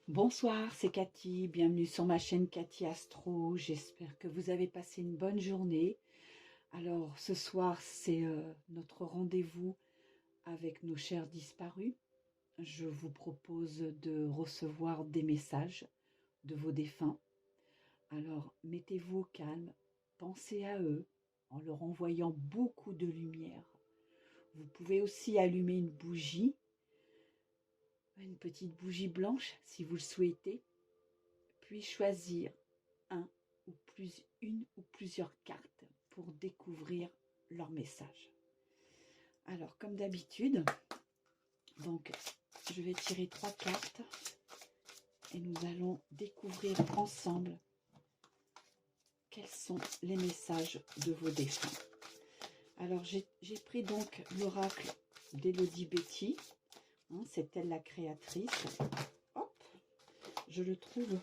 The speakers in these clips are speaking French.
Bonsoir, c'est Cathy, bienvenue sur ma chaîne Cathy Astro, j'espère que vous avez passé une bonne journée. Alors ce soir c'est notre rendez-vous avec nos chers disparus. Je vous propose de recevoir des messages de vos défunts. Alors mettez-vous au calme, pensez à eux en leur envoyant beaucoup de lumière. Vous pouvez aussi allumer une petite bougie blanche si vous le souhaitez, puis choisir une ou plusieurs cartes pour découvrir leur message. Alors, comme d'habitude, donc, je vais tirer 3 cartes et nous allons découvrir ensemble quels sont les messages de vos défunts. Alors, j'ai pris donc l'oracle d'Elodie Betty, hein, c'est elle la créatrice. Hop, je le trouve,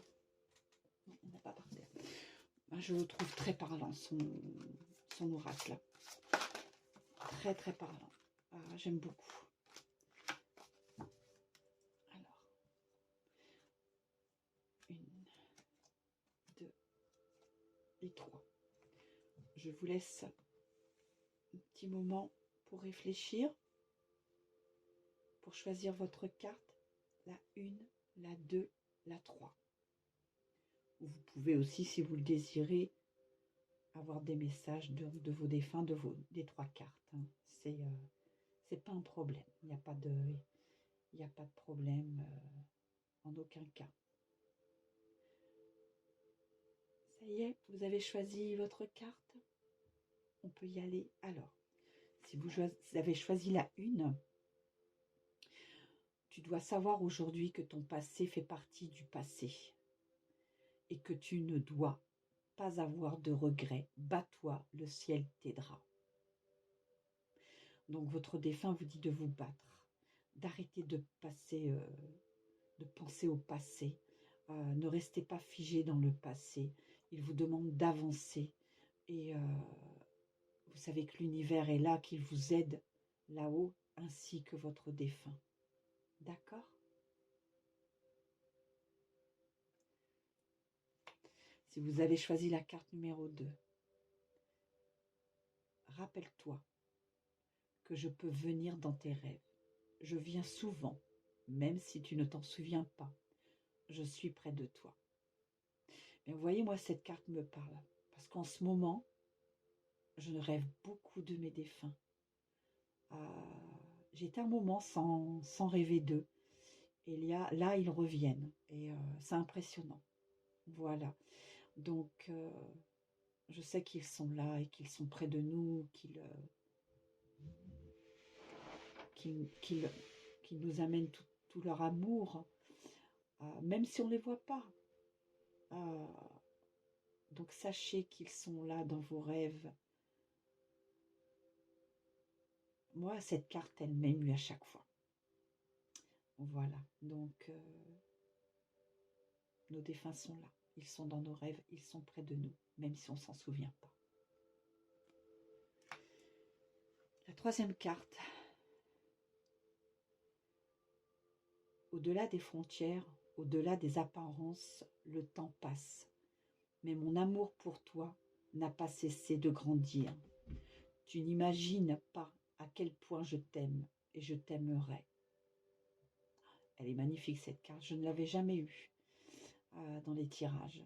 non, on n'a pas par terre. Je le trouve très parlant, son oracle. Très très parlant. J'aime beaucoup. Alors, 1, 2 et 3. Je vous laisse un petit moment pour réfléchir, pour choisir votre carte, la 1, la 2, la 3. Vous pouvez aussi, si vous le désirez, avoir des messages de vos défunts, des 3 cartes. Hein. C'est pas un problème. Il n'y a pas de problème en aucun cas. Ça y est, vous avez choisi votre carte. On peut y aller. Alors, si vous avez choisi la 1, tu dois savoir aujourd'hui que ton passé fait partie du passé et que tu ne dois pas avoir de regrets. Bats-toi, le ciel t'aidera. Donc votre défunt vous dit de vous battre, d'arrêter de penser au passé. Ne restez pas figé dans le passé. Il vous demande d'avancer et vous savez que l'univers est là, qu'il vous aide là-haut, ainsi que votre défunt. D'accord ? Si vous avez choisi la carte numéro 2, rappelle-toi que je peux venir dans tes rêves. Je viens souvent, même si tu ne t'en souviens pas. Je suis près de toi. Mais vous voyez, moi, cette carte me parle. Parce qu'en ce moment, je rêve beaucoup de mes défunts. J'étais un moment sans rêver d'eux. Et là, ils reviennent. Et c'est impressionnant. Voilà. Donc, je sais qu'ils sont là et qu'ils sont près de nous, qu'ils nous amènent tout leur amour, même si on ne les voit pas. Donc, sachez qu'ils sont là dans vos rêves. Moi, cette carte, elle m'émue à chaque fois. Voilà. Donc, nos défunts sont là. Ils sont dans nos rêves, ils sont près de nous, même si on ne s'en souvient pas. La 3e carte. Au-delà des frontières, au-delà des apparences, le temps passe. Mais mon amour pour toi n'a pas cessé de grandir. Tu n'imagines pas à quel point je t'aime et je t'aimerai. Elle est magnifique cette carte, je ne l'avais jamais eue dans les tirages.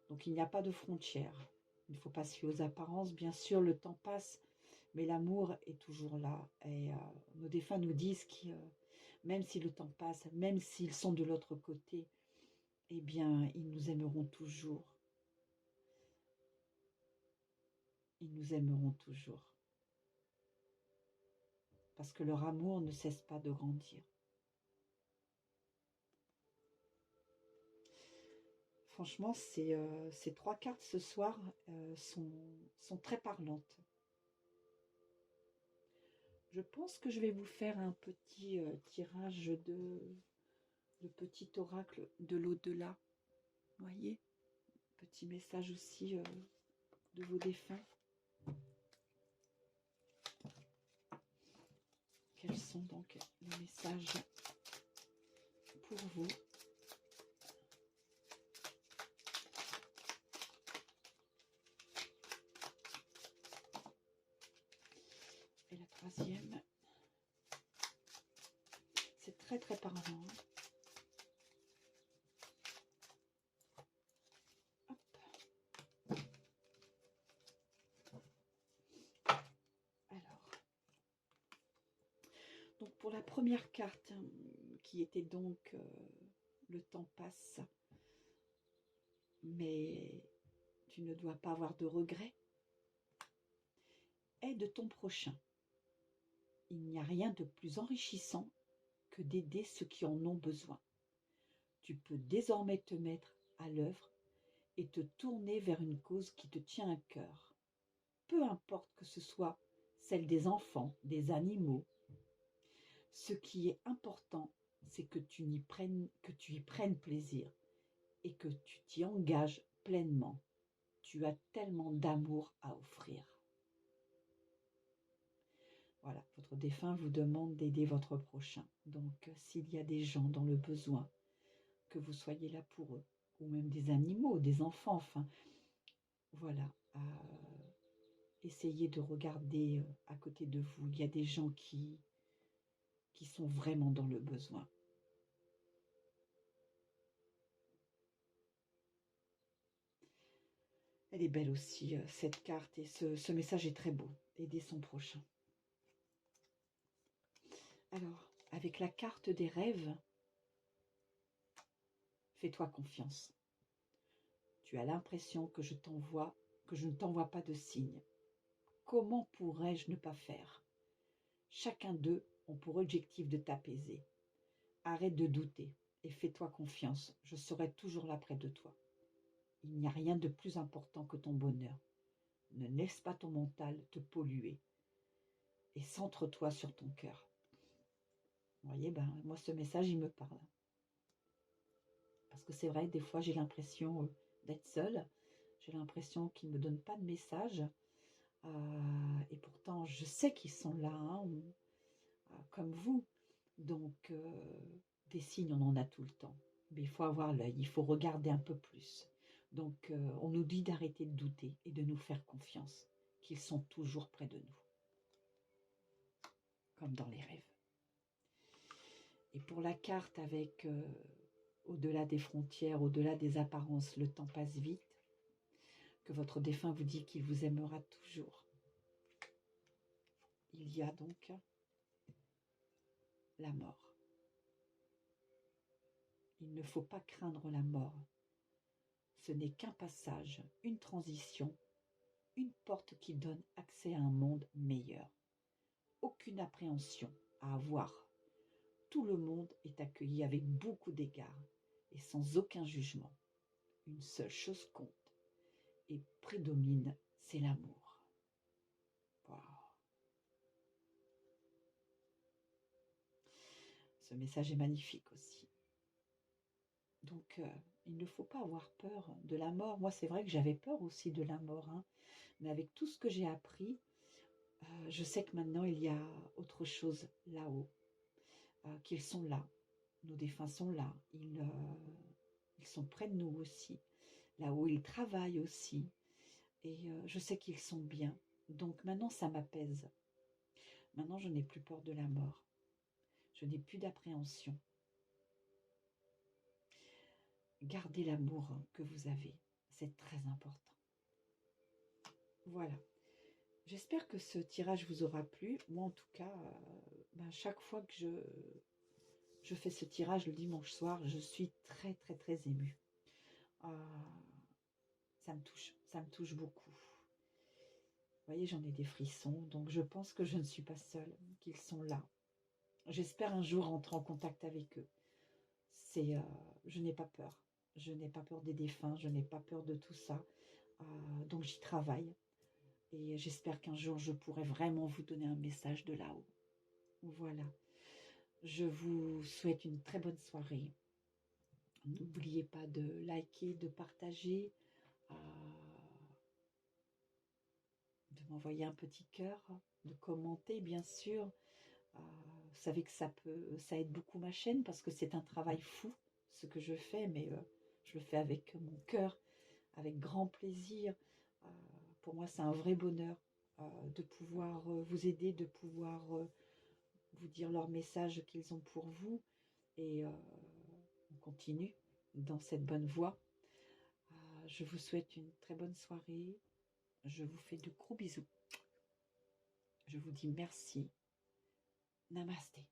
Donc il n'y a pas de frontières. Il ne faut pas se fier aux apparences. Bien sûr, le temps passe, mais l'amour est toujours là. Et nos défunts nous disent que même si le temps passe, même s'ils sont de l'autre côté, eh bien, ils nous aimeront toujours. Ils nous aimeront toujours. Parce que leur amour ne cesse pas de grandir. Franchement, ces 3 cartes ce soir sont très parlantes. Je pense que je vais vous faire un petit tirage de petit oracle de l'au-delà. Voyez, petit message aussi de vos défunts. Quels sont donc les messages pour vous? très très parlant. Hop. Alors, donc pour la première carte, qui était donc le temps passe, mais tu ne dois pas avoir de regrets. Aide ton prochain. Il n'y a rien de plus enrichissant que d'aider ceux qui en ont besoin. Tu peux désormais te mettre à l'œuvre et te tourner vers une cause qui te tient à cœur. Peu importe que ce soit celle des enfants, des animaux. Ce qui est important, c'est que tu y prennes plaisir et que tu t'y engages pleinement. Tu as tellement d'amour à offrir. Voilà, votre défunt vous demande d'aider votre prochain. Donc, s'il y a des gens dans le besoin, que vous soyez là pour eux, ou même des animaux, des enfants, enfin, voilà. Essayez de regarder à côté de vous. Il y a des gens qui sont vraiment dans le besoin. Elle est belle aussi, cette carte, et ce message est très beau. Aider son prochain. Alors, avec la carte des rêves, fais-toi confiance. Tu as l'impression que je ne t'envoie pas de signe. Comment pourrais-je ne pas faire? Chacun d'eux ont pour objectif de t'apaiser. Arrête de douter et fais-toi confiance. Je serai toujours là près de toi. Il n'y a rien de plus important que ton bonheur. Ne laisse pas ton mental te polluer et centre-toi sur ton cœur. Vous voyez, moi, ce message, il me parle. Parce que c'est vrai, des fois, j'ai l'impression d'être seule. J'ai l'impression qu'ils ne me donnent pas de message. Et pourtant, je sais qu'ils sont là, hein, comme vous. Donc, des signes, on en a tout le temps. Mais il faut avoir l'œil, il faut regarder un peu plus. Donc, on nous dit d'arrêter de douter et de nous faire confiance, qu'ils sont toujours près de nous, comme dans les rêves. Et pour la carte avec au-delà des frontières, au-delà des apparences, le temps passe vite, que votre défunt vous dit qu'il vous aimera toujours. Il y a donc la mort. Il ne faut pas craindre la mort. Ce n'est qu'un passage, une transition, une porte qui donne accès à un monde meilleur. Aucune appréhension à avoir. Tout le monde est accueilli avec beaucoup d'égards et sans aucun jugement. Une seule chose compte et prédomine, c'est l'amour. Wow. Ce message est magnifique aussi. Donc, il ne faut pas avoir peur de la mort. Moi, c'est vrai que j'avais peur aussi de la mort, hein. Mais avec tout ce que j'ai appris, je sais que maintenant, il y a autre chose là-haut, qu'ils sont là. Nos défunts sont là. Ils sont près de nous aussi. Là-haut, ils travaillent aussi. Et je sais qu'ils sont bien. Donc, maintenant, ça m'apaise. Maintenant, je n'ai plus peur de la mort. Je n'ai plus d'appréhension. Gardez l'amour que vous avez. C'est très important. Voilà. J'espère que ce tirage vous aura plu. Moi, en tout cas, chaque fois que je fais ce tirage le dimanche soir, je suis très, très, très émue. Ça me touche beaucoup. Vous voyez, j'en ai des frissons, donc je pense que je ne suis pas seule, qu'ils sont là. J'espère un jour rentrer en contact avec eux. Je n'ai pas peur. Je n'ai pas peur des défunts, je n'ai pas peur de tout ça. Donc j'y travaille. Et j'espère qu'un jour, je pourrai vraiment vous donner un message de là-haut. Voilà. Je vous souhaite une très bonne soirée. N'oubliez pas de liker, de partager, de m'envoyer un petit cœur, de commenter, bien sûr. Vous savez que ça aide beaucoup ma chaîne parce que c'est un travail fou, ce que je fais, mais je le fais avec mon cœur, avec grand plaisir. Pour moi, c'est un vrai bonheur de pouvoir vous aider, de pouvoir vous dire leur message qu'ils ont pour vous. et on continue dans cette bonne voie. Je vous souhaite une très bonne soirée. Je vous fais de gros bisous. Je vous dis merci. Namasté.